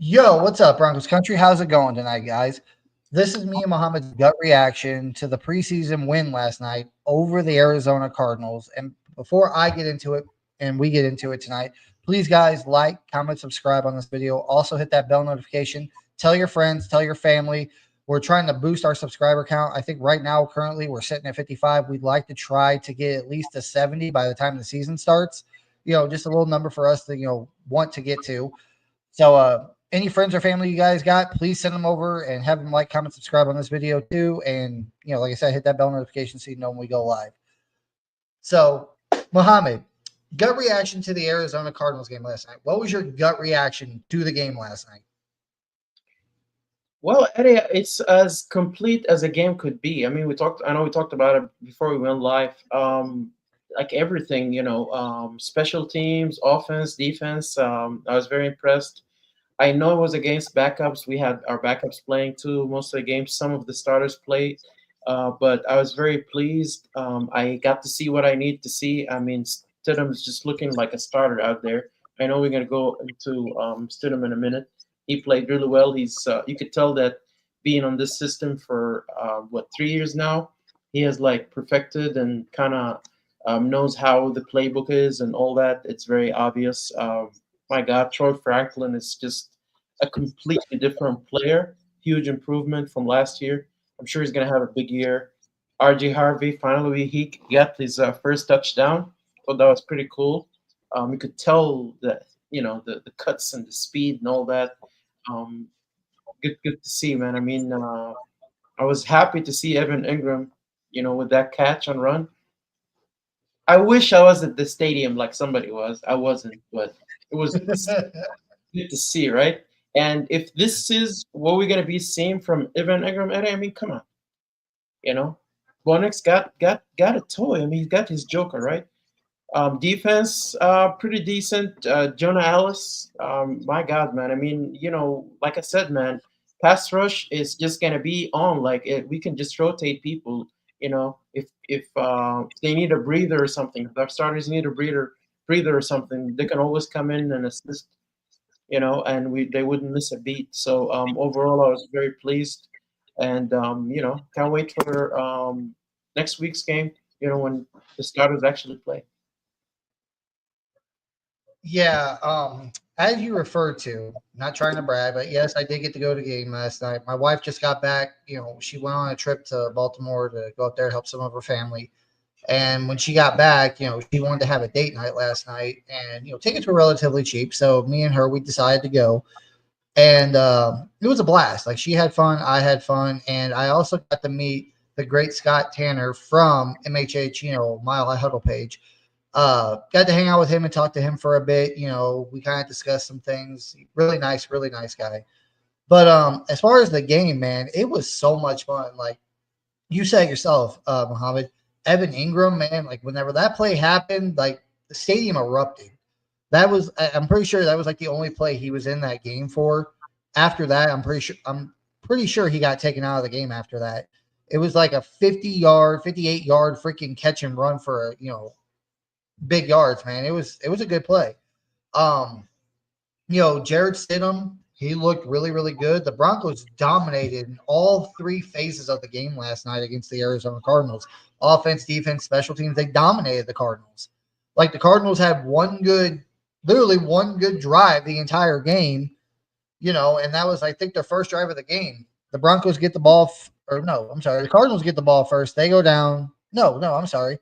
Yo, what's up, Broncos country? How's it going tonight, guys? This is me and Mohammed's gut reaction to the preseason win last night over the Arizona Cardinals. And before I get into it and we get into it tonight, please, guys, like, comment, subscribe on this video. Also, hit that bell notification. Tell your friends, tell your family. We're trying to boost our subscriber count. I think right now, currently, we're sitting at 55. We'd like to try to get at least to 70 by the time the season starts. Just a little number for us to, want to get to. So, any friends or family you guys got, please send them over and have them like, comment, subscribe on this video too. And, like I said, hit that bell notification so you know when we go live. So, Mohammed, gut reaction to the Arizona Cardinals game last night. What was your gut reaction to the game last night? Well, Eddie, it's as complete as a game could be. I mean, I know we talked about it before we went live. Like everything, special teams, offense, defense. I was very impressed. I know it was against backups. We had our backups playing too most of the games. Some of the starters played, but I was very pleased. I got to see what I need to see. I mean, Stidham is just looking like a starter out there. I know we're going to go into Stidham in a minute. He played really well. You could tell that being on this system for 3 years now, he has like perfected and kind of knows how the playbook is and all that. It's very obvious. My God, Troy Franklin is just a completely different player. Huge improvement from last year. I'm sure he's going to have a big year. RJ Harvey, finally, he got his first touchdown. So that was pretty cool. You could tell that, the cuts and the speed and all that. Um, good to see, man. I mean, I was happy to see Evan Ingram, with that catch and run. I wish I was at the stadium like somebody was. I wasn't, but it was good to see, right? And if this is what we're gonna be seeing from Evan Ingram, I mean, come on, you know, Bonix got a toy. I mean, he's got his Joker, right? Defense, pretty decent. Jonah Ellis, my God, man. I mean, like I said, man, pass rush is just gonna be on. Like we can just rotate people. If they need a breather or something, if their starters need a breather or something, they can always come in and assist. And they wouldn't miss a beat. So overall, I was very pleased, and can't wait for next week's game. When the starters actually play. Yeah, as you referred to, not trying to brag, but yes, I did get to go to the game last night. My wife just got back. She went on a trip to Baltimore to go up there to help some of her family. And when she got back, she wanted to have a date night last night, and tickets were relatively cheap. So me and her, we decided to go, and it was a blast. Like she had fun, I had fun, and I also got to meet the great Scott Tanner from MHH, Mile High Huddle page. Got to hang out with him and talk to him for a bit. We kind of discussed some things. Really nice guy. But as far as the game, man, it was so much fun. Like you said yourself, Muhammad, Evan Ingram, man, like whenever that play happened, like the stadium erupted. I'm pretty sure that was like the only play he was in that game for. After that, I'm pretty sure he got taken out of the game after that. It was like a 50-yard, 58-yard freaking catch and run for big yards, man. It was a good play. Um, Jared Stidham, he looked really, really good. The Broncos dominated in all three phases of the game last night against the Arizona Cardinals. Offense, defense, special teams, they dominated the Cardinals. Like the Cardinals had literally one good drive the entire game, and that was, I think, their first drive of the game. The Broncos get the ball, or no, I'm sorry, the Cardinals get the ball first. They go down. No, I'm sorry.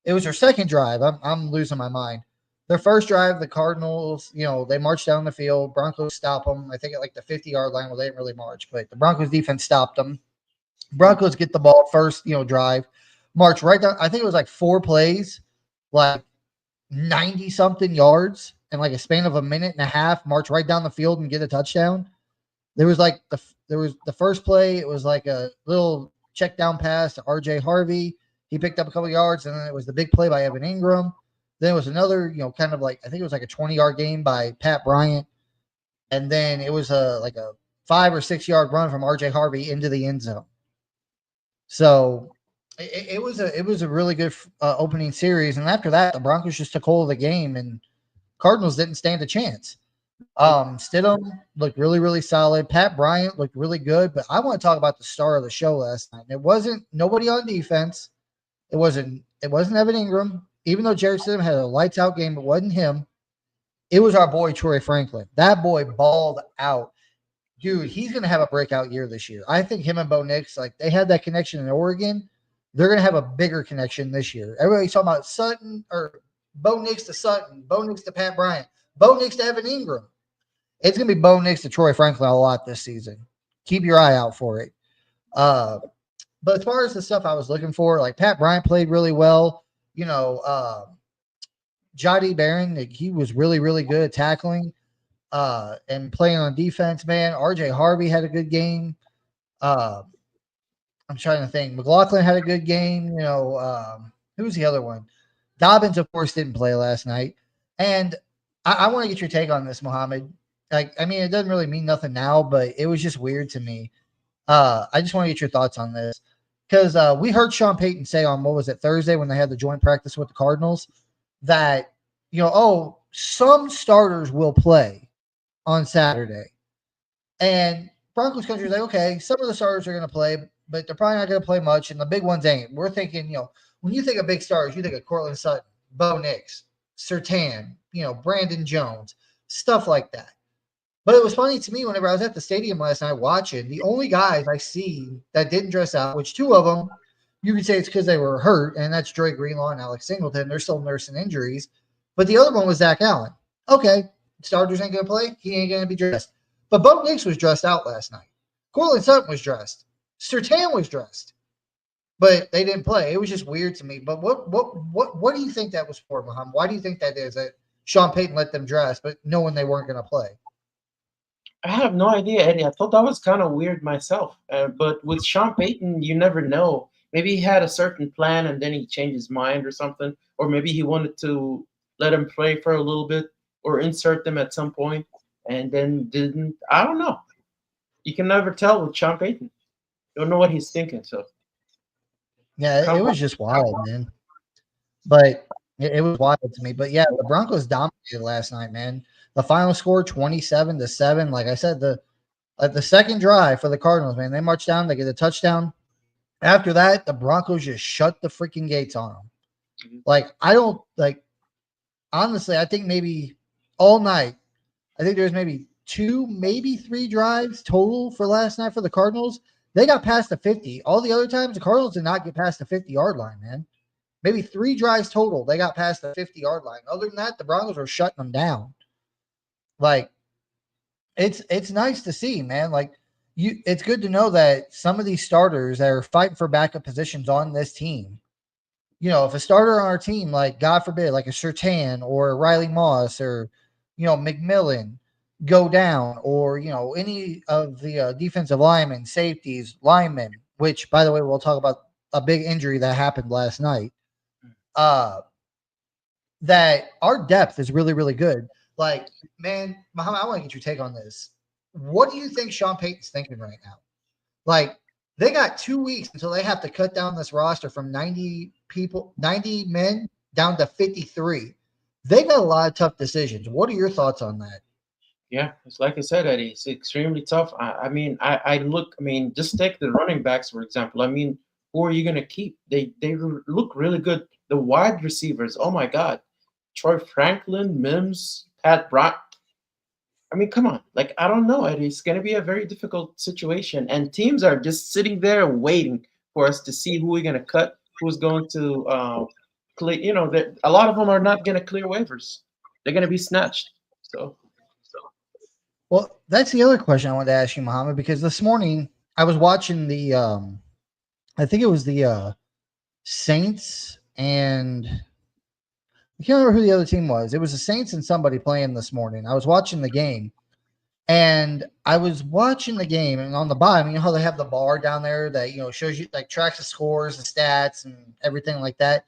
It was their second drive. I'm losing my mind. Their first drive, the Cardinals, they marched down the field. Broncos stop them. I think at like the 50-yard line. Well, they didn't really march, but the Broncos defense stopped them. Broncos get the ball first, drive, march right down. I think it was like 4 plays, like 90 something yards in like a span of a minute and a half, march right down the field and get a touchdown. There was the first play. It was like a little check down pass to RJ Harvey. He picked up a couple yards, and then it was the big play by Evan Ingram. Then it was another, kind of like, I think it was like a 20-yard game by Pat Bryant. And then it was like a 5 or 6 yard run from RJ Harvey into the end zone. So it was a really good opening series. And after that, the Broncos just took hold of the game, and Cardinals didn't stand a chance. Stidham looked really, really solid. Pat Bryant looked really good, but I want to talk about the star of the show last night. It wasn't nobody on defense. It wasn't Evan Ingram. Even though Jared Stidham had a lights out game, it wasn't him. It was our boy Troy Franklin. That boy balled out. Dude, he's gonna have a breakout year this year. I think him and Bo Nix, like they had that connection in Oregon. They're gonna have a bigger connection this year. Everybody's talking about Sutton or Bo Nix to Sutton, Bo Nix to Pat Bryant, Bo Nix to Evan Ingram. It's gonna be Bo Nix to Troy Franklin a lot this season. Keep your eye out for it. Uh, but as far as the stuff I was looking for, like Pat Bryant played really well. You know, Jody Barron, like, he was really, really good at tackling and playing on defense, man. RJ Harvey had a good game. Uh, I'm trying to think. McLaughlin had a good game. Who was the other one? Dobbins, of course, didn't play last night. And I want to get your take on this, Mohammed. Like, I mean, it doesn't really mean nothing now, but it was just weird to me. I just want to get your thoughts on this because we heard Sean Payton say on what was it Thursday when they had the joint practice with the Cardinals that some starters will play on Saturday, and Broncos country is like, okay, some of the starters are going to play, but they're probably not going to play much, and the big ones ain't. We're thinking, when you think of big stars, you think of Cortland Sutton, Bo Nix, Sertan, Brandon Jones, stuff like that. But it was funny to me whenever I was at the stadium last night watching, the only guys I see that didn't dress out, which two of them, you could say it's because they were hurt, and that's Dre Greenlaw and Alex Singleton. They're still nursing injuries. But the other one was Zach Allen. Okay, starters ain't going to play. He ain't going to be dressed. But Bo Nix was dressed out last night. Cortland Sutton was dressed. Sertan was dressed. But they didn't play. It was just weird to me. But what do you think that was for, Muhammad? Why do you think that is that Sean Payton let them dress, but knowing they weren't going to play? I have no idea, Eddie. I thought that was kind of weird myself. But with Sean Payton, you never know. Maybe he had a certain plan and then he changed his mind or something. Or maybe he wanted to let him play for a little bit or insert them at some point and then didn't. I don't know. You can never tell with Sean Payton. You don't know what he's thinking. So, Yeah, it come on. was just wild, man. But it was wild to me. But yeah, the Broncos dominated last night, man. The final score 27-7. Like I said, the second drive for the Cardinals, man, they marched down, they get a touchdown. After that, the Broncos just shut the freaking gates on them. Like, I don't like honestly, I think maybe all night, I think there's maybe two, maybe three drives total for last night for the Cardinals. They got past the 50. All the other times, the Cardinals did not get past the 50-yard line, man. Maybe three drives total. They got past the 50-yard line. Other than that, the Broncos were shutting them down. Like, it's nice to see, man. Like, it's good to know that some of these starters that are fighting for backup positions on this team, if a starter on our team, like God forbid, like a Sertan or Riley Moss or, McMillan go down, or, any of the defensive linemen, safeties, linemen, which, by the way, we'll talk about a big injury that happened last night, uh, that our depth is really, really good. Like, man, Muhammad, I want to get your take on this. What do you think Sean Payton's thinking right now? Like, they got 2 weeks until they have to cut down this roster from 90 people, 90 men down to 53. They got a lot of tough decisions. What are your thoughts on that? Yeah, it's like I said, Eddie. It's extremely tough. I look. I mean, just take the running backs for example. I mean, who are you gonna keep? They look really good. The wide receivers. Oh my God, Troy Franklin, Mims, Pat Bryant. I mean, come on. Like I don't know, Eddie. It's gonna be a very difficult situation, and teams are just sitting there waiting for us to see who we're gonna cut, who's going to clear. A lot of them are not gonna clear waivers. They're gonna be snatched. So. Well, that's the other question I wanted to ask you, Muhammad, because this morning I was watching I think it was the Saints, and I can't remember who the other team was. It was the Saints and somebody playing this morning. I was watching the game, and I was watching the game, and on the bottom, you know how they have the bar down there that shows you, like, tracks the scores, the stats, and everything like that.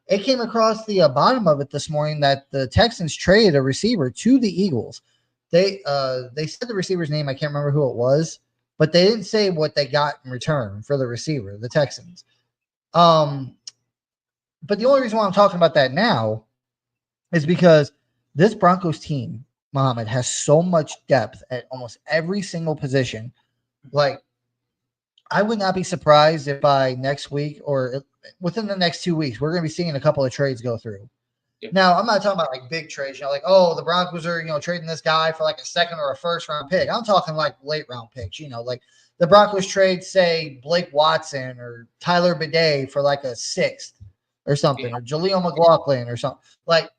It came across the bottom of it this morning that the Texans traded a receiver to the Eagles. They said the receiver's name. I can't remember who it was, but they didn't say what they got in return for the receiver, the Texans. But the only reason why I'm talking about that now is because this Broncos team Muhammad, has so much depth at almost every single position. Like, I would not be surprised if by next week or within the next 2 weeks, we're going to be seeing a couple of trades go through. Yeah. Now, I'm not talking about like big trades, like, oh, the Broncos are, trading this guy for like a second or a first round pick. I'm talking like late round picks, like the Broncos trade, say, Blake Watson or Tyler Bidet for like a sixth or something, Yeah. or Jaleel McLaughlin or something. Like,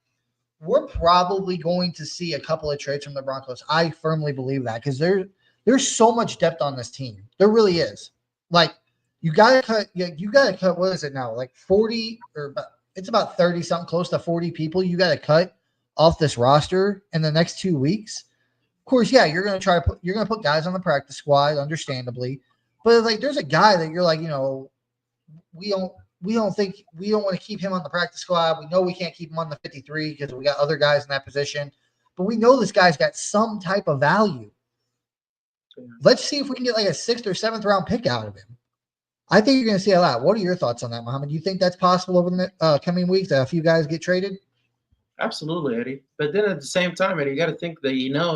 we're probably going to see a couple of trades from the Broncos. I firmly believe that because there's so much depth on this team. There really is. Like, you gotta cut. You gotta cut. What is it now? Like 40 or it's about 30 something, close to 40 people. You gotta cut off this roster in the next 2 weeks. Of course, yeah, you're gonna put guys on the practice squad, understandably, but like there's a guy that you're like, we don't we don't want to keep him on the practice squad. We know we can't keep him on the 53 because we got other guys in that position. But we know this guy's got some type of value. Yeah. Let's see if we can get like a sixth or seventh round pick out of him. I think you're going to see a lot. What are your thoughts on that, Mohammed? Do you think that's possible over the coming weeks that a few guys get traded? Absolutely, Eddie. But then at the same time, Eddie, you got to think that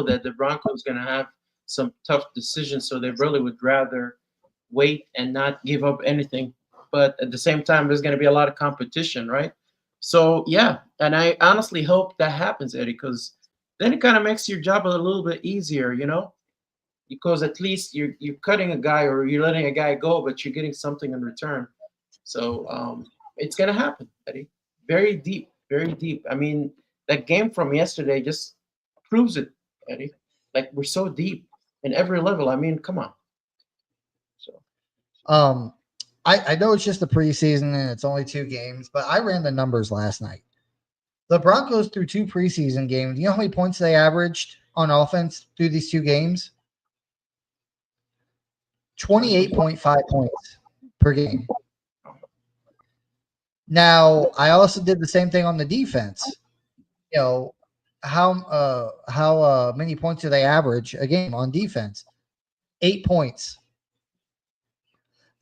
that the Broncos going to have some tough decisions, so they really would rather wait and not give up anything. But at the same time, there's going to be a lot of competition, right? So yeah, and I honestly hope that happens, Eddie, because then it kind of makes your job a little bit easier, because at least you're cutting a guy or you're letting a guy go, but you're getting something in return. So it's gonna happen, Eddie. Very deep, very deep. I mean, that game from yesterday just proves it, Eddie. Like we're so deep in every level. I mean, come on. So Um, I know it's just the preseason and it's only 2 games, but I ran the numbers last night. The Broncos through 2 preseason games, you know how many points they averaged on offense through these 2 games? 28.5 points per game. Now, I also did the same thing on the defense. You know, how many points do they average a game on defense? 8 points.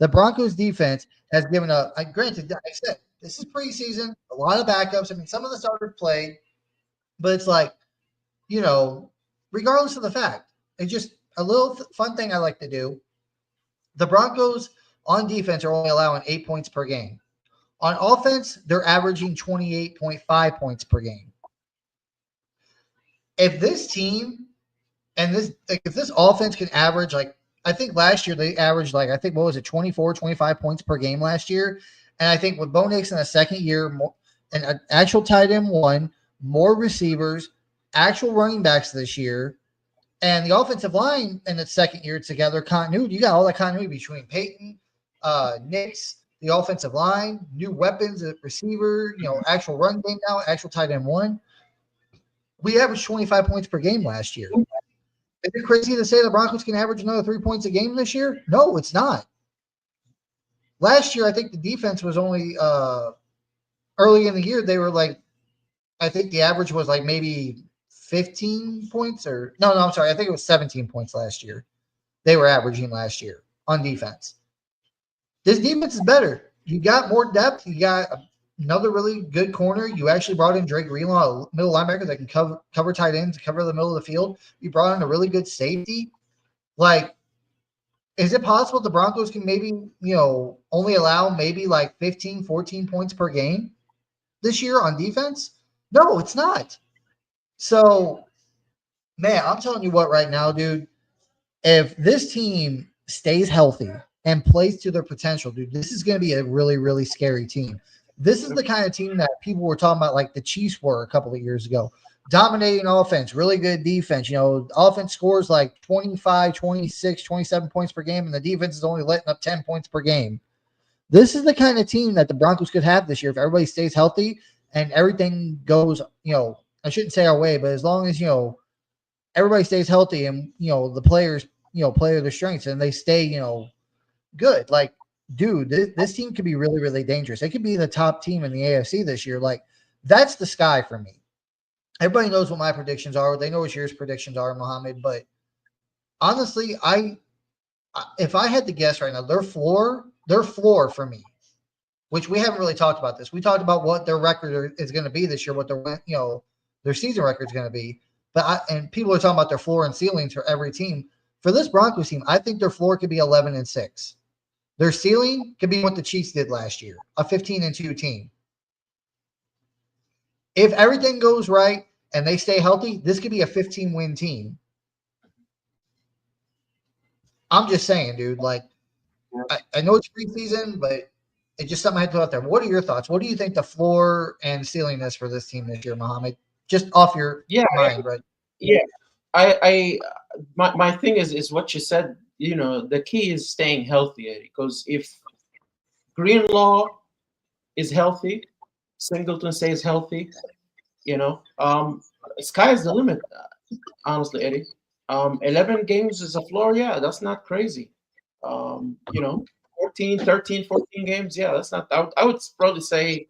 The Broncos defense has given up. Granted, I said this is preseason, a lot of backups. I mean, some of the starters played, but it's like, regardless of the fact, it's just a little fun thing I like to do. The Broncos on defense are only allowing 8 points per game. On offense, they're averaging 28.5 points per game. If this team and if this offense can average, like, I think last year they averaged, like, I think, what was it, 24, 25 points per game last year. And I think with Bo Nix in the second year, an actual tight end one, more receivers, actual running backs this year, and the offensive line in its second year together, continuity. You got all that continuity between Peyton, Nix, the offensive line, new weapons at receiver, actual run game now, actual tight end one. We averaged 25 points per game last year. Is it crazy to say the Broncos can average another 3 points a game this year? No, it's not. Last year, I think the defense was only early in the year, they were like, I think the average was like maybe 15 points or no, I'm sorry. I think it was 17 points last year. They were averaging last year on defense. This defense is better. You got more depth. You got another really good corner. You actually brought in Drake Greenlaw, a middle linebacker that can cover tight ends, cover the middle of the field. You brought in a really good safety. Like, is it possible the Broncos can maybe, only allow maybe like 15, 14 points per game this year on defense? No, it's not. So, man, I'm telling you what right now, dude, if this team stays healthy and plays to their potential, dude, this is going to be a really, really scary team. This is the kind of team that people were talking about, like the Chiefs were a couple of years ago. Dominating offense, really good defense. Offense scores like 25, 26, 27 points per game, and the defense is only letting up 10 points per game. This is the kind of team that the Broncos could have this year if everybody stays healthy and everything goes, I shouldn't say our way, but as long as, everybody stays healthy and, the players, play to their strengths and they stay, good. Like, dude, this team could be really, really dangerous. It could be the top team in the AFC this year. Like, that's the sky for me. Everybody knows what my predictions are. They know what yours predictions are, Mohammed. But honestly, if I had to guess right now, their floor for me, which we haven't really talked about this. We talked about what their record is going to be this year, what their season record is going to be. And people are talking about their floor and ceilings for every team. For this Broncos team, I think their floor could be 11-6. Their ceiling could be what the Chiefs did last year, a 15-2 team. If everything goes right and they stay healthy, this could be a 15-win team. I'm just saying, dude. Like, I know it's preseason, but it's just something I had to throw out there. What are your thoughts? What do you think the floor and ceiling is for this team this year, Mohammed? Just off your Yeah, mind, right? yeah. I my thing is what you said. You know, the key is staying healthy, Eddie. Because if Greenlaw is healthy, Singleton stays healthy, you know, sky is the limit. Honestly, Eddie. 11 games is a floor. Yeah, that's not crazy. You know, 14, 13, 14 games. Yeah, that's not. I would probably say,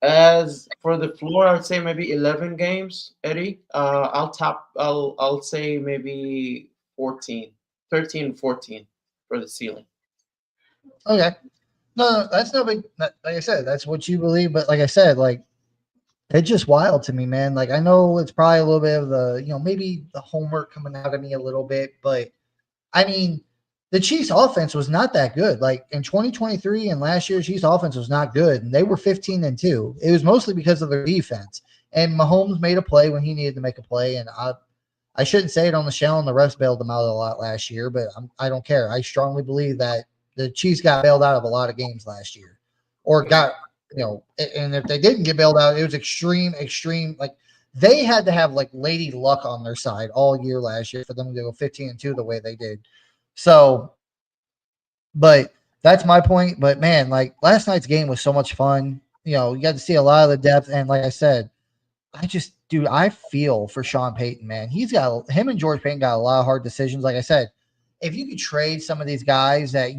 as for the floor, I would say maybe 11 games, Eddie. I'll say maybe 14, 13, 14 for the ceiling. Okay. No, that's no big. Like I said, that's what you believe. But like I said, like it's just wild to me, man. Like I know it's probably a little bit of the, maybe the homework coming out of me a little bit, but I mean, the Chiefs' offense was not that good. Like in 2023 and last year, Chiefs' offense was not good, and they were 15-2. It was mostly because of their defense. And Mahomes made a play when he needed to make a play, and I shouldn't say it on the show, and the refs bailed them out a lot last year, but I don't care. I strongly believe that the Chiefs got bailed out of a lot of games last year, or got and if they didn't get bailed out, it was extreme. Like they had to have like lady luck on their side all year last year for them to go 15-2 the way they did. So, but that's my point. But man, like last night's game was so much fun. You got to see a lot of the depth, and like I said, dude, I feel for Sean Payton, man. Him and George Payton got a lot of hard decisions. Like I said, if you could trade some of these guys that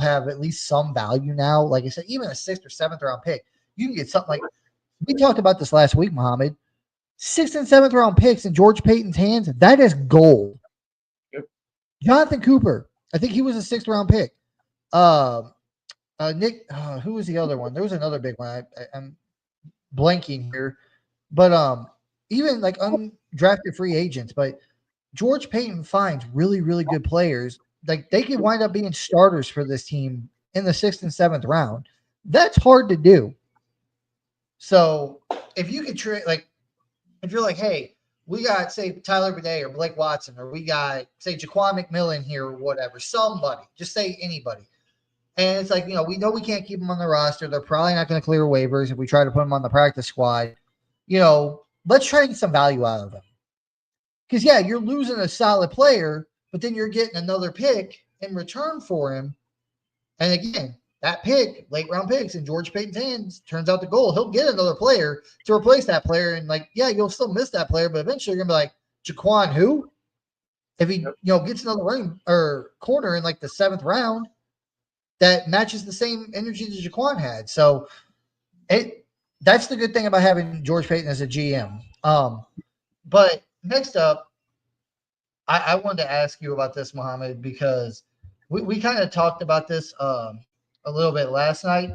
have at least some value now, like I said, even a sixth or seventh round pick, you can get something like we talked about this last week, Mohammed. Sixth and seventh round picks in George Payton's hands, that is gold. Yep. Jonathan Cooper, I think he was a sixth round pick. Nick, who was the other one? There was another big one. I'm blanking here. But even like undrafted free agents, but George Payton finds really, really good players. Like they could wind up being starters for this team in the sixth and seventh round. That's hard to do. So if you could trade, like, if you're like, hey, we got say Tyler Bidet or Blake Watson, or we got say Jaquan McMillan here or whatever, somebody, just say anybody. And it's like, we know we can't keep them on the roster. They're probably not going to clear waivers if we try to put them on the practice squad. Let's try to get some value out of them. Because, yeah, you're losing a solid player, but then you're getting another pick in return for him. And again, that pick, late round picks in George Payton's hands, turns out the goal. He'll get another player to replace that player. And, like, yeah, you'll still miss that player, but eventually you're going to be like, Jaquan, who? If he, gets another running or corner in like the seventh round that matches the same energy that Jaquan had. So that's the good thing about having George Payton as a GM. But next up, I wanted to ask you about this, Mohammed, because we kind of talked about this a little bit last night,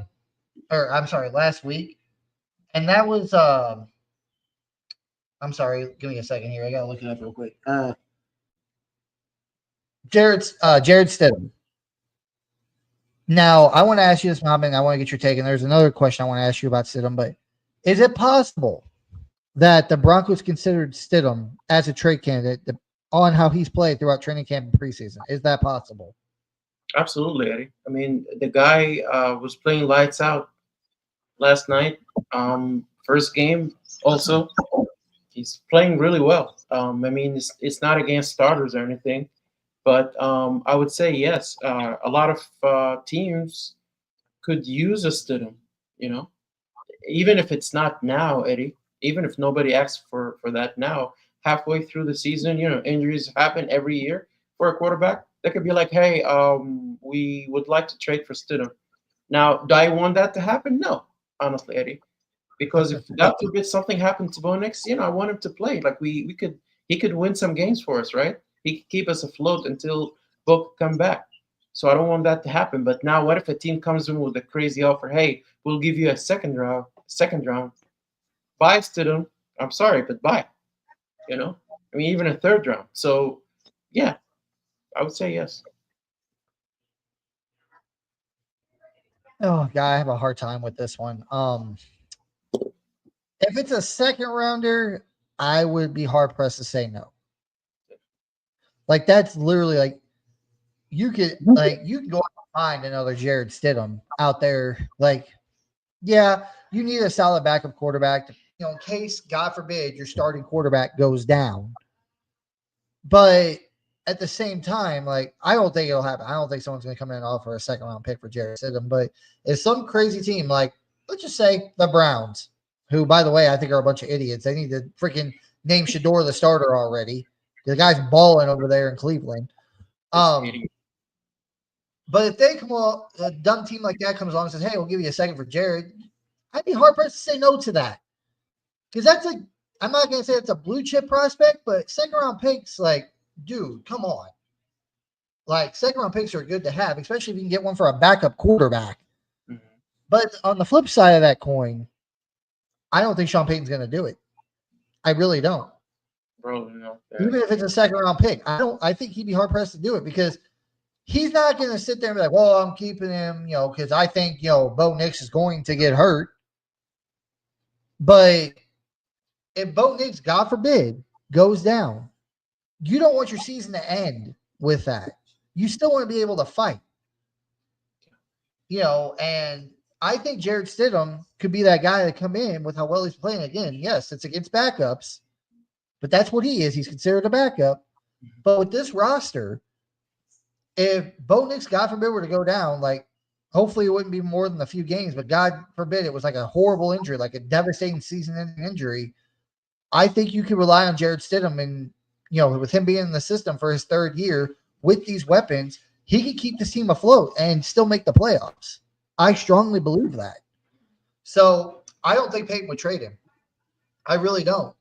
or I'm sorry, last week. And that was, I'm sorry, give me a second here. I got to look it up real quick. Jared Stidham. Now, I want to ask you this, Mohammed, and I want to get your take. And there's another question I want to ask you about Stidham, but is it possible that the Broncos considered Stidham as a trade candidate on how he's played throughout training camp and preseason? Is that possible? Absolutely, Eddie. I mean, the guy was playing lights out last night. First game also, he's playing really well. I mean, it's not against starters or anything, but I would say yes. A lot of teams could use a Stidham, you know, even if it's not now, Eddie. Even if nobody asks for that now, halfway through the season, injuries happen every year for a quarterback. They could be like, hey, we would like to trade for Stidham. Now, do I want that to happen? No, honestly, Eddie, because if God forbid something happened to Bo Nix, I want him to play. Like he could win some games for us, right? He could keep us afloat until Bo could come back. So I don't want that to happen. But now, what if a team comes in with a crazy offer? Hey, we'll give you a second round. Buy Stidham. I'm sorry, but buy. You know, I mean, even a third round. So, yeah, I would say yes. Oh, God, I have a hard time with this one. If it's a second rounder, I would be hard pressed to say no. Like that's literally like you can go out and find another Jared Stidham out there. Like, yeah, you need a solid backup quarterback to, in case, God forbid, your starting quarterback goes down. But at the same time, like I don't think it'll happen. I don't think someone's going to come in and offer a second round pick for Jared Stidham. But if some crazy team, like let's just say the Browns, who by the way I think are a bunch of idiots, they need to freaking name Shador the starter already. The guy's balling over there in Cleveland. Just Um, idiot. but if they come up, a dumb team like that comes along and says, "Hey, we'll give you a second for Jared," I'd be hard pressed to say no to that because that's like I'm not going to say it's a blue chip prospect, but second round picks, like, dude, come on. Like second round picks are good to have, especially if you can get one for a backup quarterback. Mhm. But on the flip side of that coin, I don't think Sean Payton's going to do it. I really don't. Bro, you know, Even if it's a second round pick, I don't. I think he'd be hard pressed to do it because he's not going to sit there and be like, "Well, I'm keeping him," because I think Bo Nix is going to get hurt. But if Bo Nix, God forbid, goes down, you don't want your season to end with that. You still want to be able to fight. And I think Jared Stidham could be that guy to come in with how well he's playing. Again, yes, it's against backups, but that's what he is. He's considered a backup. But with this roster, if Bo Nix, God forbid, were to go down, like hopefully it wouldn't be more than a few games, but God forbid it was like a horrible injury, like a devastating season-ending injury. I think you could rely on Jared Stidham, and with him being in the system for his third year with these weapons, he could keep this team afloat and still make the playoffs. I strongly believe that. So I don't think Peyton would trade him. I really don't.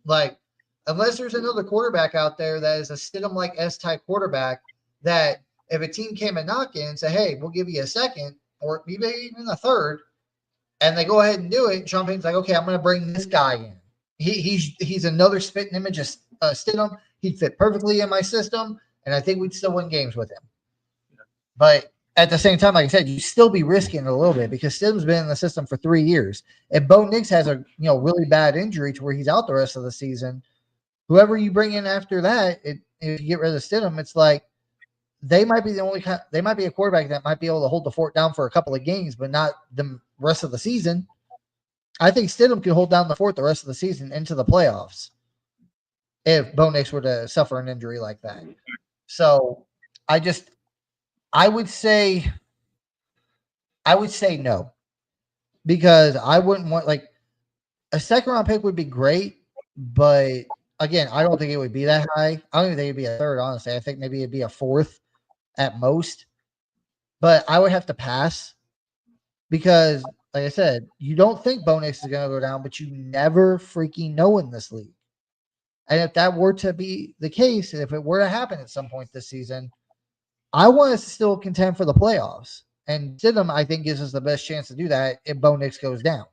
Like, unless there's another quarterback out there that is a Stidham like S type quarterback that if a team came and knocked in and say, "Hey, we'll give you a second or maybe even a third," and they go ahead and do it, and Sean Payton's like, "Okay, I'm going to bring this guy in. He's another spitting image of Stidham. He'd fit perfectly in my system, and I think we'd still win games with him." But at the same time, like I said, you still be risking it a little bit because Stidham's been in the system for 3 years. If Bo Nix has a really bad injury to where he's out the rest of the season, whoever you bring in after that, if you get rid of Stidham, it's like they might be they might be a quarterback that might be able to hold the fort down for a couple of games, but not the rest of the season. I think Stidham can hold down the fort the rest of the season into the playoffs if Bo Nix were to suffer an injury like that. So I just I would say no because I wouldn't want like a second round pick would be great, but again, I don't think it would be that high. I don't even think it'd be a third, honestly. I think maybe it'd be a fourth at most. But I would have to pass because, like I said, you don't think Bo Nix is going to go down, but you never freaking know in this league. And if that were to be the case, and if it were to happen at some point this season, I want us to still contend for the playoffs. And Stidham, I think, gives us the best chance to do that if Bo Nix goes down.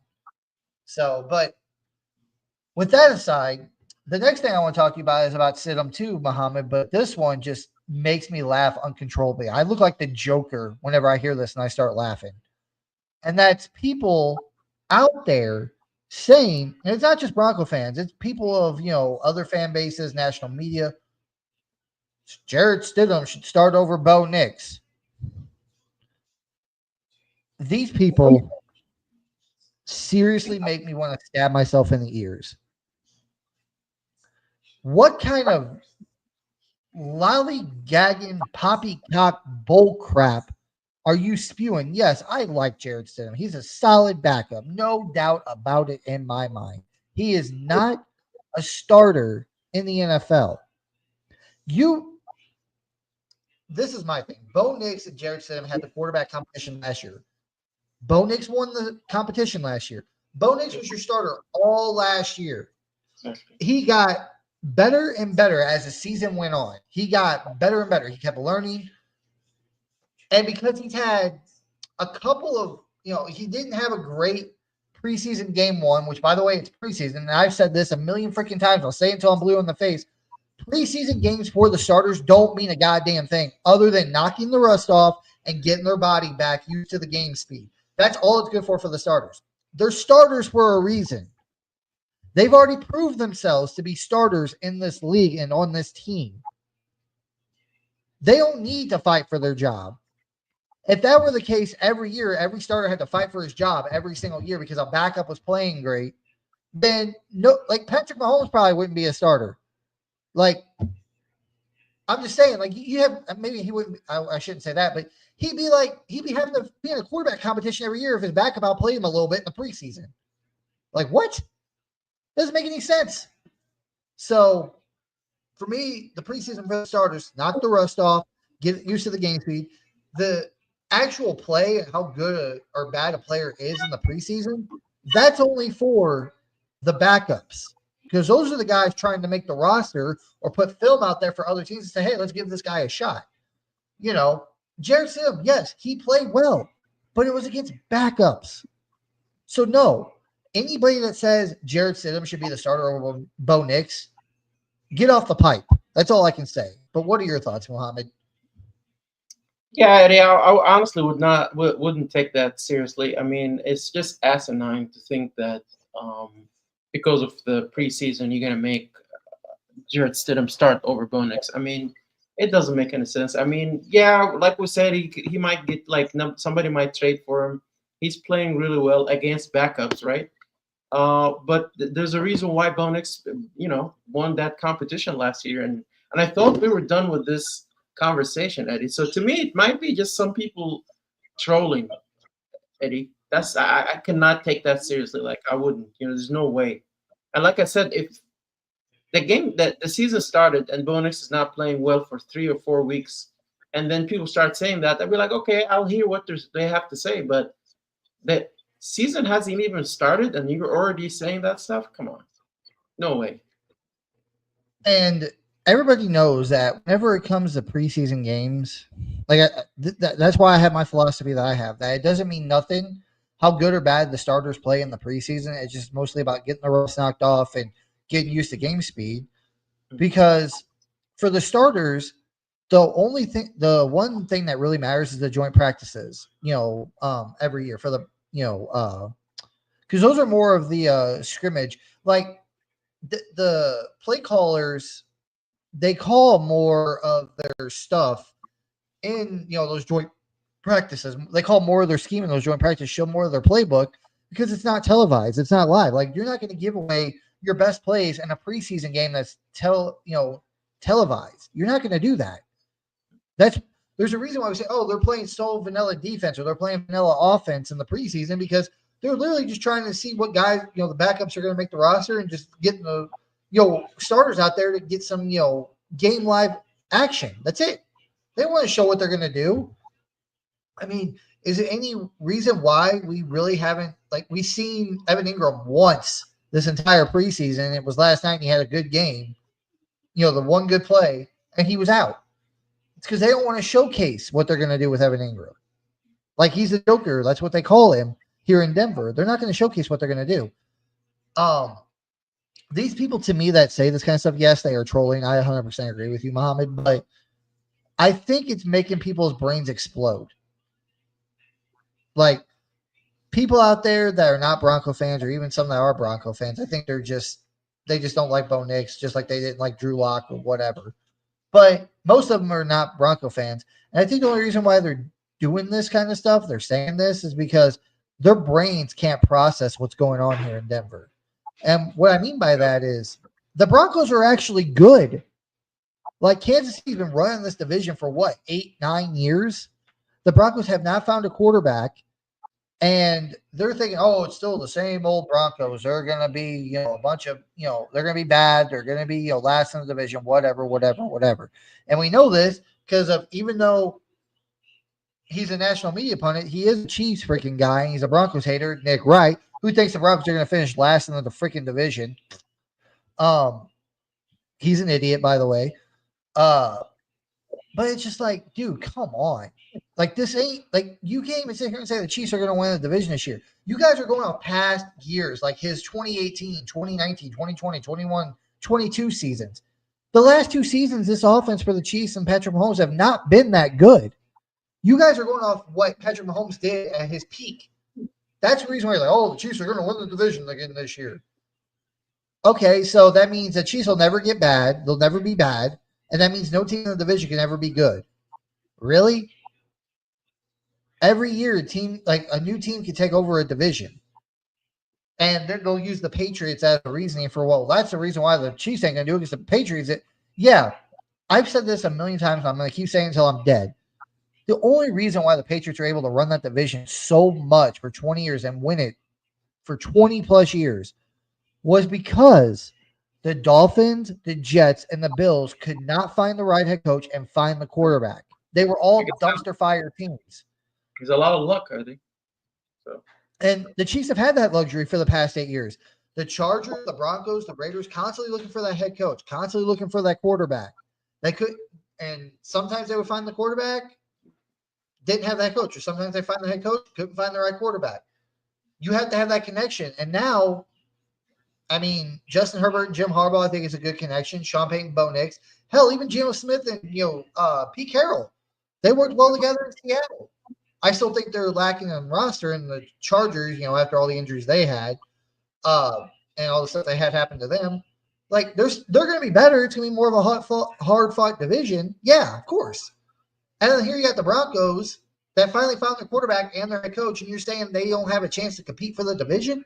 So, but with that aside, the next thing I want to talk to you about is about Stidham too, Muhammad. But this one just makes me laugh uncontrollably. I look like the Joker whenever I hear this and I start laughing. And that's people out there saying, and it's not just Bronco fans, it's people of other fan bases, national media. Jared Stidham should start over Bo Nix. These people seriously make me want to stab myself in the ears. What kind of lollygagging poppycock bull crap are you spewing? Yes, I like Jared Stidham. He's a solid backup, no doubt about it in my mind. He is not a starter in the NFL. You, this is my thing. Bo Nix and Jared Stidham had the quarterback competition last year. Bo Nix won the competition last year. Bo Nix was your starter all last year. He got better and better as the season went on. He got better and better. He kept learning. And because he's had a couple of, he didn't have a great preseason game one, which by the way, it's preseason, and I've said this a million freaking times. I'll say it until I'm blue in the face. Preseason games for the starters don't mean a goddamn thing other than knocking the rust off and getting their body back used to the game speed. That's all it's good for the starters. They're starters for a reason. They've already proved themselves to be starters in this league and on this team. They don't need to fight for their job. If that were the case every year, every starter had to fight for his job every single year because a backup was playing great, then no, like Patrick Mahomes probably wouldn't be a starter. Like, I'm just saying, like you have maybe he wouldn't. I shouldn't say that, but he'd be having to be in a quarterback competition every year if his backup outplayed him a little bit in the preseason. Like what? Doesn't make any sense. So for me, the preseason for the starters, knock the rust off, get used to the game speed. The actual play, how good or bad a player is in the preseason, that's only for the backups. Because those are the guys trying to make the roster or put film out there for other teams and say, hey, let's give this guy a shot. You know, Jared Stidham, yes, he played well, but it was against backups. So, no, anybody that says Jared Stidham should be the starter over Bo Nix, get off the pipe. That's all I can say. But what are your thoughts, Mohammed? Yeah, Eddie, I honestly wouldn't take that seriously. I mean, it's just asinine to think that because of the preseason you're gonna make Jared Stidham start over Bo Nix. I mean, it doesn't make any sense. I mean, yeah, like we said, he might get like somebody might trade for him. He's playing really well against backups, right? But there's a reason why Bo Nix, won that competition last year, and I thought we were done with this conversation, Eddie. So to me, it might be just some people trolling, Eddie. I cannot take that seriously. Like I wouldn't. There's no way. And like I said, if the season started and Bo Nix is not playing well for 3 or 4 weeks, and then people start saying that, I'd be like, okay, I'll hear what they have to say. But the season hasn't even started, and you're already saying that stuff. Come on, no way. And everybody knows that whenever it comes to preseason games, like that's why I have my philosophy that I have. That it doesn't mean nothing how good or bad the starters play in the preseason. It's just mostly about getting the rust knocked off and getting used to game speed. Because for the starters, the one thing that really matters is the joint practices. Every year for the because those are more of the scrimmage. Like the play callers, they call more of their stuff in those joint practices. They call more of their scheme in those joint practices, show more of their playbook because it's not televised, it's not live. Like you're not going to give away your best plays in a preseason game that's televised. You're not going to do that. There's a reason why we say, oh, they're playing so vanilla defense or they're playing vanilla offense in the preseason because they're literally just trying to see what guys, the backups are going to make the roster and just getting the, starters out there to get some, game live action. That's it. They want to show what they're going to do. I mean, is there any reason why we really haven't, we've seen Evan Ingram once this entire preseason? It was last night and he had a good game, the one good play, and he was out. It's because they don't want to showcase what they're going to do with Evan Ingram. Like he's a joker. That's what they call him here in Denver. They're not going to showcase what they're going to do. These people to me that say this kind of stuff, yes, they are trolling. I 100% agree with you, Mohammed, but I think it's making people's brains explode. Like people out there that are not Bronco fans or even some that are Bronco fans, I think they just don't like Bo Nix, just like they didn't like Drew Lock or whatever. But most of them are not Bronco fans. And I think the only reason why they're doing this kind of stuff, they're saying this, is because their brains can't process what's going on here in Denver. And what I mean by that is the Broncos are actually good. Like Kansas City's been running this division for what, 8-9 years? The Broncos have not found a quarterback. And they're thinking, oh, it's still the same old Broncos. They're going to be, a bunch of, they're going to be bad. They're going to be, last in the division, whatever. And we know this because of, even though he's a national media pundit, he is a Chiefs freaking guy. And he's a Broncos hater, Nick Wright, who thinks the Broncos are going to finish last in the freaking division. He's an idiot, by the way. But it's just like, dude, come on. Like, this ain't like you can't even sit here and say the Chiefs are going to win the division this year. You guys are going off past years, like his 2018, 2019, 2020, 21, 22 seasons. The last two seasons, this offense for the Chiefs and Patrick Mahomes have not been that good. You guys are going off what Patrick Mahomes did at his peak. That's the reason why you're like, oh, the Chiefs are going to win the division again this year. Okay, so that means the Chiefs will never get bad. They'll never be bad. And that means no team in the division can ever be good. Really? Every year, a new team can take over a division. And then they'll use the Patriots as a reasoning for, well, that's the reason why the Chiefs ain't going to do it because the Patriots, yeah, I've said this a million times. I'm going to keep saying it until I'm dead. The only reason why the Patriots are able to run that division so much for 20 years and win it for 20 plus years was because the Dolphins, the Jets, and the Bills could not find the right head coach and find the quarterback. They were all dumpster fire teams. There's a lot of luck, I think. So, and the Chiefs have had that luxury for the past 8 years. The Chargers, the Broncos, the Raiders, constantly looking for that head coach, constantly looking for that quarterback. They could, and sometimes they would find the quarterback, didn't have that coach, or sometimes they find the head coach, couldn't find the right quarterback. You have to have that connection. And now, I mean, Justin Herbert and Jim Harbaugh, I think is a good connection. Sean Payton, Bo Nix, hell, even Geno Smith and Pete Carroll, they worked well together in Seattle. I still think they're lacking on roster in the Chargers. After all the injuries they had, and all the stuff they had happen to them, like they're going to be better. It's going to be more of a hard fought division. Yeah, of course. And then here you got the Broncos that finally found their quarterback and their head coach, and you're saying they don't have a chance to compete for the division?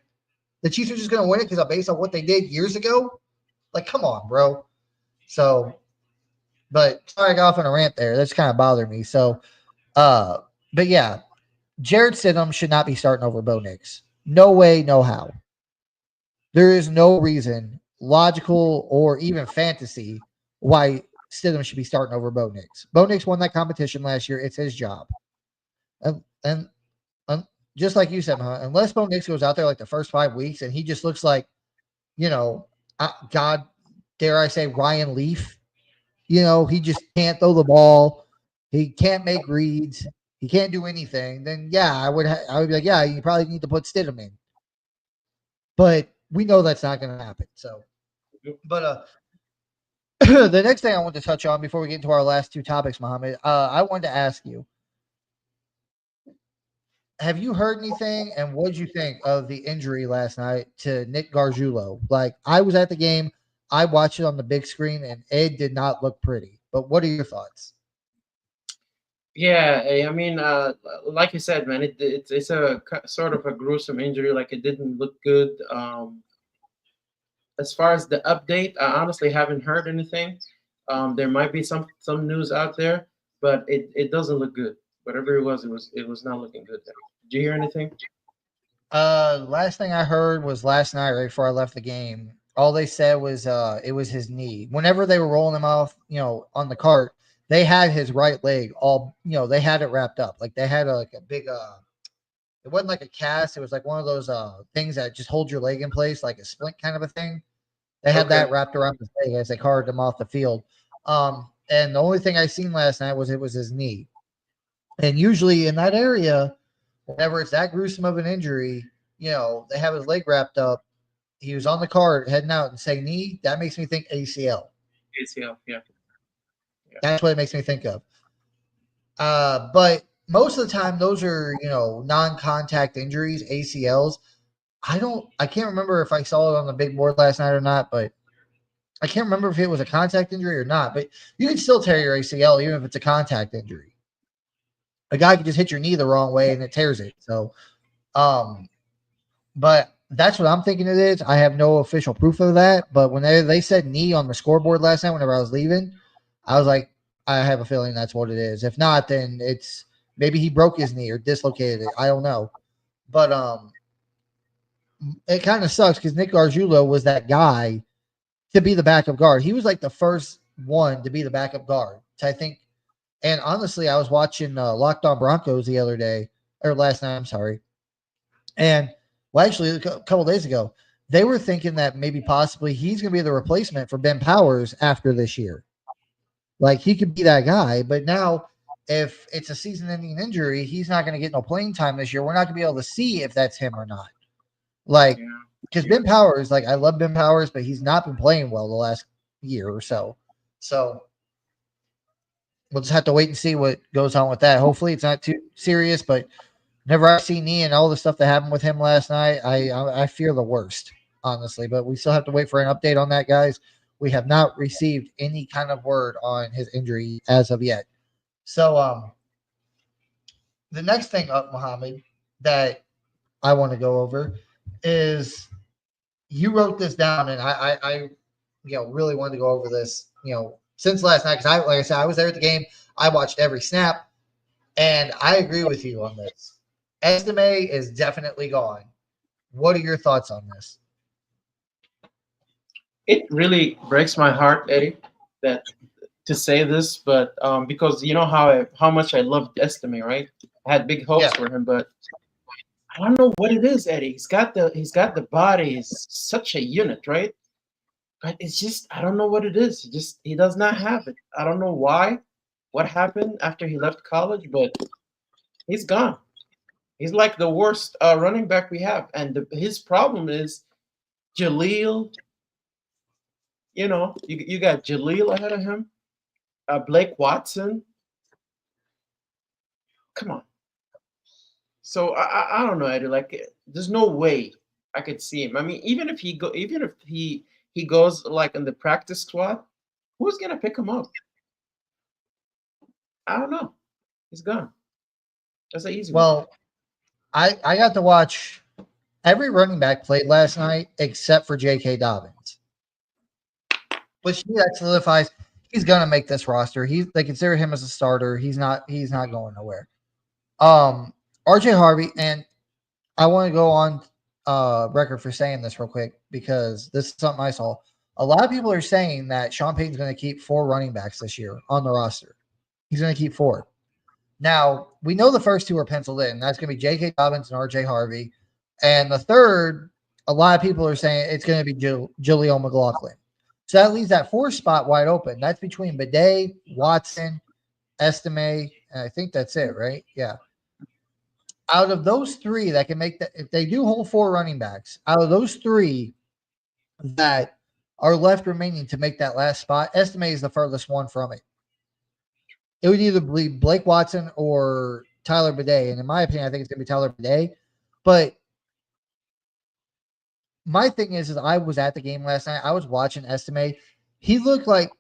The Chiefs are just going to win it because based on what they did years ago? Like, come on, bro. So, but sorry I got off on a rant there. That's kind of bothered me. So, but yeah, Jared Stidham should not be starting over Bo Nix. No way, no how. There is no reason, logical or even fantasy, why Stidham should be starting over Bo Nix. Bo Nix won that competition last year. It's his job. And just like you said, unless Bo Nix goes out there like the first 5 weeks and he just looks like, God, dare I say, Ryan Leaf, he just can't throw the ball. He can't make reads. He can't do anything. Then, yeah, I would be like, yeah, you probably need to put Stidham in. But we know that's not going to happen. So, but the next thing I want to touch on before we get into our last two topics, Mohammed, I wanted to ask you, have you heard anything, and what did you think of the injury last night to Nick Gargiulo? Like, I was at the game, I watched it on the big screen, and it did not look pretty. But what are your thoughts? yeah, I mean, like you said, man, it's a sort of a gruesome injury. Like it didn't look good. As far as the update, I honestly haven't heard anything. There might be some news out there, but it doesn't look good. Whatever it was not looking good there. Did you hear anything? Last thing I heard was last night, right before I left the game. All they said was it was his knee. Whenever they were rolling him off, on the cart, they had his right leg all, they had it wrapped up. Like they had like a big it wasn't like a cast, it was like one of those things that just hold your leg in place, like a splint kind of a thing. They had Okay. that wrapped around his leg as they carted him off the field. And the only thing I seen last night was it was his knee. And usually in that area, whenever it's that gruesome of an injury, they have his leg wrapped up. He was on the cart heading out and say knee. That makes me think ACL. ACL, yeah. That's what it makes me think of. But most of the time, those are non-contact injuries, ACLs. I can't remember if I saw it on the big board last night or not, but I can't remember if it was a contact injury or not. But you can still tear your ACL even if it's a contact injury. A guy could just hit your knee the wrong way and it tears it. So, but that's what I'm thinking it is. I have no official proof of that. But when they said knee on the scoreboard last night, whenever I was leaving, I was like, I have a feeling that's what it is. If not, then it's maybe he broke his knee or dislocated it. I don't know. But it kind of sucks because Nick Gargiulo was that guy to be the backup guard. He was like the first one to be the backup guard. I think. And honestly, I was watching Locked On Broncos the other day or last night. I'm sorry. And well, actually, a couple days ago, they were thinking that maybe possibly he's going to be the replacement for Ben Powers after this year. Like he could be that guy, but now if it's a season-ending injury, he's not going to get no playing time this year. We're not going to be able to see if that's him or not. Like, Yeah. because Ben Powers, like I love Ben Powers, but he's not been playing well the last year or so. So we'll just have to wait and see what goes on with that. Hopefully, it's not too serious. But whenever I see Nee and all the stuff that happened with him last night, I fear the worst, honestly. But we still have to wait for an update on that, guys. We have not received any kind of word on his injury as of yet. So, the next thing up, Muhammad, that I want to go over is you wrote this down, and I really wanted to go over this, since last night because like I said, I was there at the game. I watched every snap, and I agree with you on this. Estime is definitely gone. What are your thoughts on this? It really breaks my heart, Eddie, that to say this, but because you know how much I loved Estime, right? I had big hopes Yeah. for him, but I don't know what it is, Eddie. He's got the body. He's such a unit, right? But it's just I don't know what it is. He does not have it. I don't know why. What happened after he left college? But he's gone. He's like the worst running back we have, and his problem is Jaleel. You got Jaleel ahead of him. Blake Watson. Come on. So I don't know, Eddie. Like, there's no way I could see him. I mean, even if he goes like in the practice squad, who's gonna pick him up? I don't know. He's gone. That's an easy one. Well, I got to watch every running back played last night except for J.K. Dobbins, which that solidifies he's gonna make this roster. They consider him as a starter. He's not going nowhere. RJ Harvey, and I want to go on record for saying this real quick because this is something I saw. A lot of people are saying that Sean Payton's going to keep 4 running backs this year on the roster. He's going to keep 4. Now, we know the first 2 are penciled in. That's going to be J.K. Dobbins and RJ Harvey. And the third, a lot of people are saying it's going to be Jaleel McLaughlin. So that leaves that 4th spot wide open. That's between Bidet, Watson, Estime, and I think that's it, right? Yeah. Out of those 3 that can make that, if they do hold 4 running backs, out of those 3 that are left remaining to make that last spot, Estime is the furthest one from it. It would either be Blake Watson or Tyler Bidet. And in my opinion, I think it's going to be Tyler Bidet. But my thing is I was at the game last night. I was watching Estime. He looked like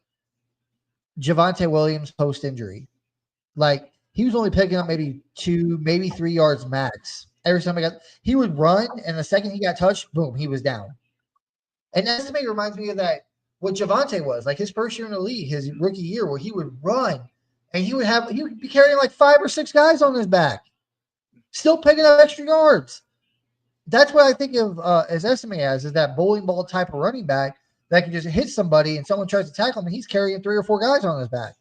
Javonte Williams post injury. Like he was only picking up maybe 2, maybe 3 yards max. Every time he would run, and the second he got touched, boom, he was down. And Estime reminds me of that what Javonte was like his first year in the league, his rookie year, where he would run and he would be carrying like 5 or 6 guys on his back, still picking up extra yards. That's what I think of as Estime as is that bowling ball type of running back that can just hit somebody and someone tries to tackle him and he's carrying 3 or 4 guys on his back.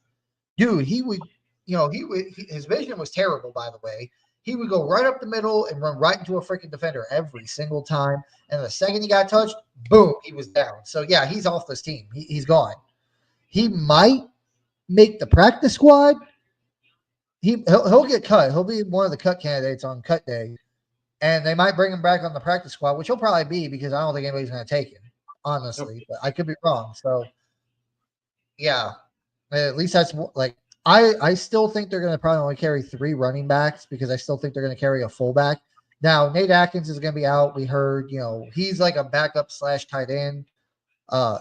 Dude, his vision was terrible, by the way. He would go right up the middle and run right into a freaking defender every single time. And the second he got touched, boom, he was down. So, yeah, he's off this team. He's gone. He might make the practice squad. He'll get cut. He'll be one of the cut candidates on cut day. And they might bring him back on the practice squad, which he'll probably be because I don't think anybody's going to take him, honestly. But I could be wrong. So, yeah, at least that's like I still think they're going to probably only carry 3 running backs because I still think they're going to carry a fullback. Now, Nate Atkins is going to be out. We heard, he's like a backup / tight end.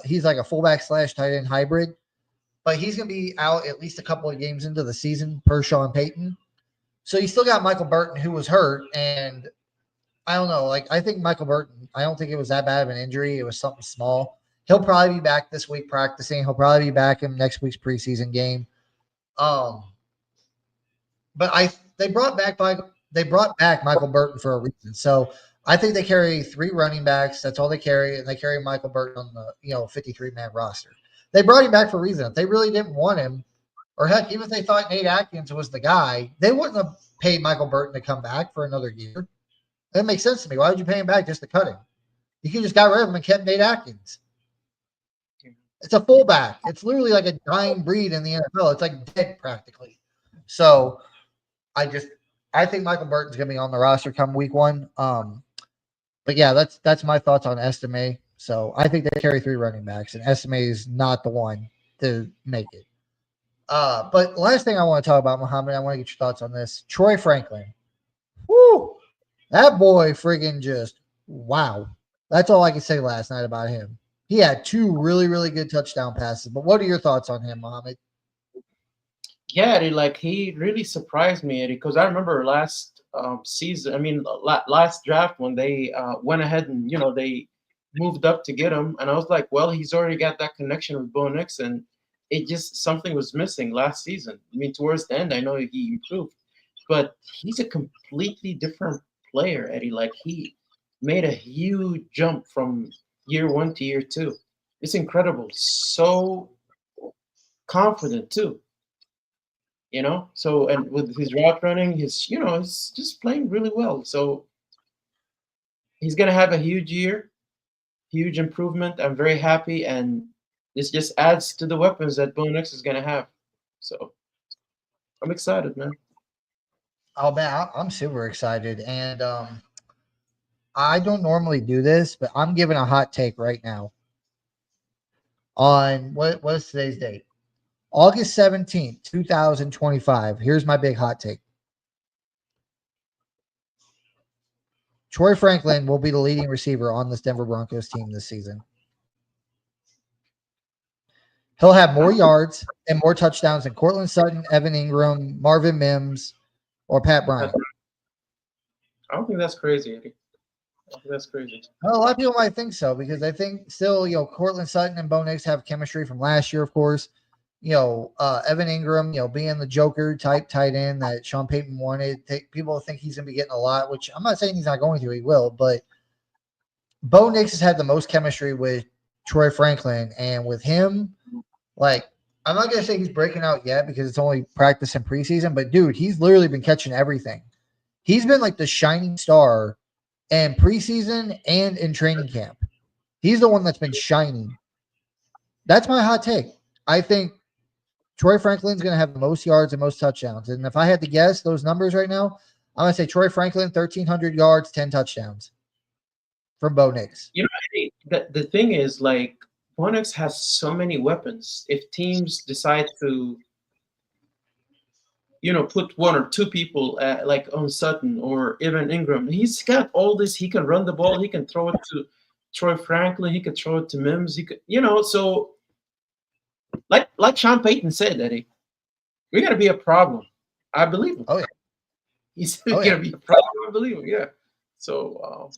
He's like a fullback / tight end hybrid, but he's going to be out at least a couple of games into the season per Sean Payton. So you still got Michael Burton who was hurt, and I don't know. Like I think Michael Burton, I don't think it was that bad of an injury. It was something small. He'll probably be back this week practicing. He'll probably be back in next week's preseason game. Um, but they brought back Michael Burton for a reason. So I think they carry 3 running backs. That's all they carry, and they carry Michael Burton on the 53-man roster. They brought him back for a reason. If they really didn't want him, or heck, even if they thought Nate Atkins was the guy, they wouldn't have paid Michael Burton to come back for another year. That makes sense to me. Why would you pay him back just to cut him? You could just got rid of him and kept Nate Atkins. It's a fullback. It's literally like a dying breed in the NFL. It's like dead practically. So I just I think Michael Burton's gonna be on the roster come week one. But yeah, that's my thoughts on Estime. So I think they carry three running backs, and Estime is not the one to make it. But last thing I want to talk about, Muhammad, I want to get your thoughts on this. Troy Franklin. Woo! That boy friggin' just wow. That's all I can say last night about him. He had two really, really good touchdown passes. But what are your thoughts on him, Muhammad? Yeah, like he really surprised me, Eddie, because I remember last season. I mean, last draft when they went ahead and they moved up to get him, and I was like, well, he's already got that connection with Bo Nix, and it just something was missing last season. I mean, towards the end, I know he improved, but he's a completely different player, Eddie. Like he made a huge jump from year one to year two. It's incredible. So confident too. So and with his route running, he's just playing really well. So he's gonna have a huge year, huge improvement. I'm very happy, and this just adds to the weapons that Bo Nix is gonna have. So I'm excited, man. Oh man, I'm super excited, and I don't normally do this, but I'm giving a hot take right now on what is today's date? August 17th, 2025. Here's my big hot take. Troy Franklin will be the leading receiver on this Denver Broncos team this season. He'll have I more don't think yards and more touchdowns than Cortland Sutton, Evan Ingram, Marvin Mims, or Pat that's Bryant. I don't think that's crazy, Eddie. I don't think that's crazy. Well, a lot of people might think so because I think still, Cortland Sutton and Bo Nix have chemistry from last year, of course. Evan Ingram, being the Joker type tight end that Sean Payton wanted. People think he's going to be getting a lot, which I'm not saying he's not going to. He will, but Bo Nix has had the most chemistry with Troy Franklin, and with him, like I'm not going to say he's breaking out yet because it's only practice and preseason, but dude, he's literally been catching everything. He's been like the shining star in preseason and in training camp. He's the one that's been shining. That's my hot take. I think Troy Franklin's going to have the most yards and most touchdowns. And if I had to guess those numbers right now, I'm going to say Troy Franklin, 1,300 yards, 10 touchdowns from Bo Nix. Eddie, the thing is, like, Bo Nix has so many weapons. If teams decide to put one or two people like on Sutton or Evan Ingram. He's got all this. He can run the ball. He can throw it to Troy Franklin. He could throw it to Mims. He could, so like Sean Payton said, Eddie, we're gonna be a problem. I believe him. Oh, yeah. He's Oh, yeah. gonna be a problem. I believe him. Yeah. So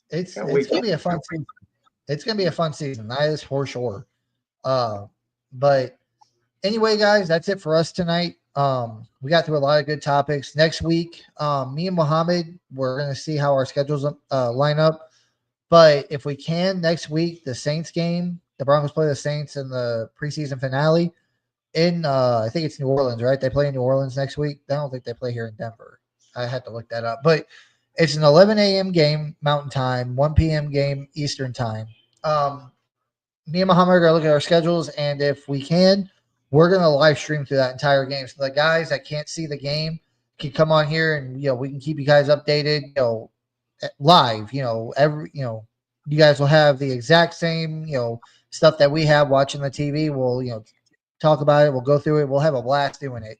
can't It's wait. going to be a fun season. It's going to be a fun season. That is for sure. But anyway, guys, that's it for us tonight. We got through a lot of good topics. Next week, me and Mohammed, we're going to see how our schedules line up. But if we can, next week, the Saints game, the Broncos play the Saints in the preseason finale in, I think it's New Orleans, right? They play in New Orleans next week. I don't think they play here in Denver. I had to look that up. But it's an 11 a.m. game, Mountain Time, 1 p.m. game, Eastern Time. Um, Me and Muhammad are going to look at our schedules, and if we can, we're going to live stream through that entire game. So the guys that can't see the game can come on here, and we can keep you guys updated. Live. You guys will have the exact same stuff that we have watching the TV. We'll talk about it. We'll go through it. We'll have a blast doing it.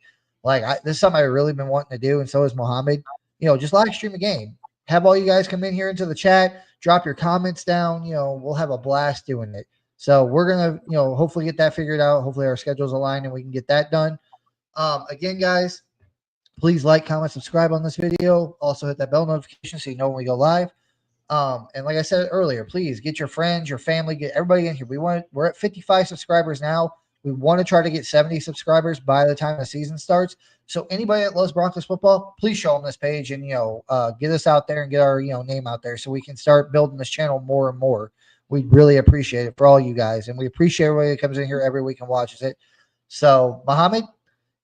This is something I've really been wanting to do, and so is Muhammad. Just live stream a game. Have all you guys come in here into the chat, drop your comments down. We'll have a blast doing it. So we're gonna, hopefully get that figured out. Hopefully our schedules align and we can get that done. Again, guys, please like, comment, subscribe on this video. Also hit that bell notification so you know when we go live. And like I said earlier, please get your friends, your family, get everybody in here. We're at 55 subscribers now. We want to try to get 70 subscribers by the time the season starts. So anybody that loves Broncos football, please show them this page and get us out there and get our name out there so we can start building this channel more and more. We'd really appreciate it for all you guys, and we appreciate everybody that comes in here every week and watches it. So, Mohammed,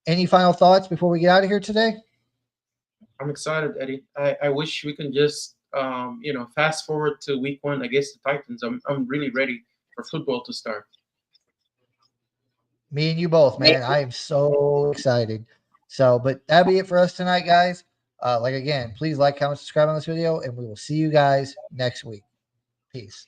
any final thoughts before we get out of here today? I'm excited, Eddie. I wish we can just fast forward to week one against the Titans. I'm really ready for football to start. Me and you both, man. I am so excited. So, but that'll be it for us tonight, guys. Like again, please like, comment, subscribe on this video, and we will see you guys next week. Peace.